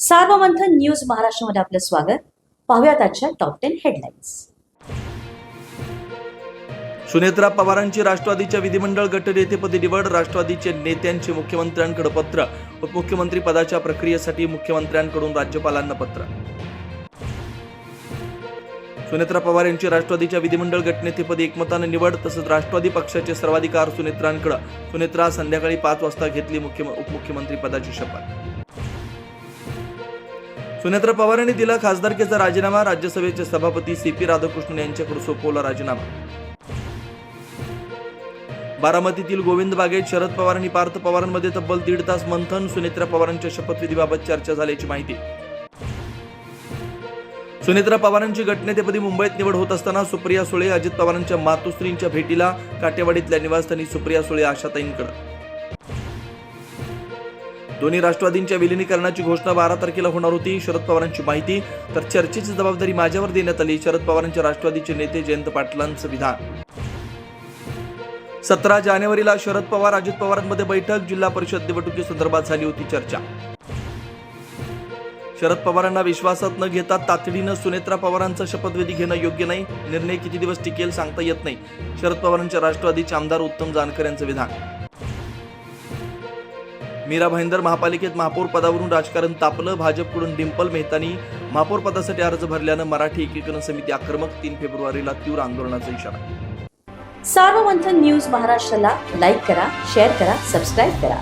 Sarvamanthan news महाराष्ट्रामध्ये आपलं स्वागत. पाहुयात आजच्या टॉप 10 हेडलाईन्स. सुनेत्रा पवारांची राष्ट्रवादीच्या विधिमंडळ गटनेतेपदी निवड. राष्ट्रवादीचे नेत्यांचे मुख्यमंत्र्यांकडे पत्र. उपमुख्यमंत्री पदाच्या प्रक्रियेसाठी मुख्यमंत्र्यांकडून राज्यपालांना पत्र. सुनेत्रा पवार यांची राष्ट्रवादीच्या विधिमंडळ गटनेतेपदी एकमताने निवड. तसंच राष्ट्रवादी पक्षाचे सर्वाधिकार सुनेत्रांकडे. सुनेत्रा संध्याकाळी 5 वाजता घेतली उपमुख्यमंत्री पदाची शपथ. सुनेत्रा पवार यांनी दिला खासदारकीचा राजीनामा. राज्यसभेचे सभापती CP राधाकृष्णन यांच्याकडे सोपवला राजीनामा. बारामतीतील गोविंद बागेत शरद पवार आणि पार्थ पवारांमध्ये तब्बल 1.5 तास मंथन. सुनेत्रा पवारांच्या शपथविधीबाबत चर्चा झाल्याची माहिती. सुनेत्रा पवारांची गटनेतेपदी मुंबईत निवड होत असताना सुप्रिया सुळे अजित पवारांच्या मातोश्रींच्या भेटीला. काटेवाडीतल्या निवासस्थानी सुप्रिया सुळे आशाताईंकडे. दोन्ही राष्ट्रवादींच्या विलिनीकरणाची घोषणा 12 तारखेला होणार होती. शरद पवारांची माहिती. तर चर्चेची जबाबदारी माझ्यावर देण्यात आली. शरद पवारांच्या राष्ट्रवादीचे नेते जयंत पाटलांचं विधान. 17 जानेवारीला शरद पवार अजित पवारांमध्ये बैठक. जिल्हा परिषद निवडणुकी संदर्भात झाली होती चर्चा. शरद पवारांना विश्वासात न घेता तातडीनं सुनेत्रा पवारांचा शपथविधी घेणं योग्य नाही. निर्णय किती दिवस टिकेल सांगता येत नाही. शरद पवारांच्या राष्ट्रवादीचे आमदार उत्तम जानकर यांचं विधान. मीरा भाईंदर महापालिकेत महापौर पदावरून राजकारण तापलं. भाजपकडून डिंपल मेहतानी महापौर पदासाठी अर्ज भरल्यानं मराठी एकीकरण समिती आक्रमक. 3 फेब्रुवारीला तीव्र आंदोलनाचा इशारा. सार्वमंथन न्यूज महाराष्ट्राला लाईक करा, शेअर करा, सबस्क्राईब करा.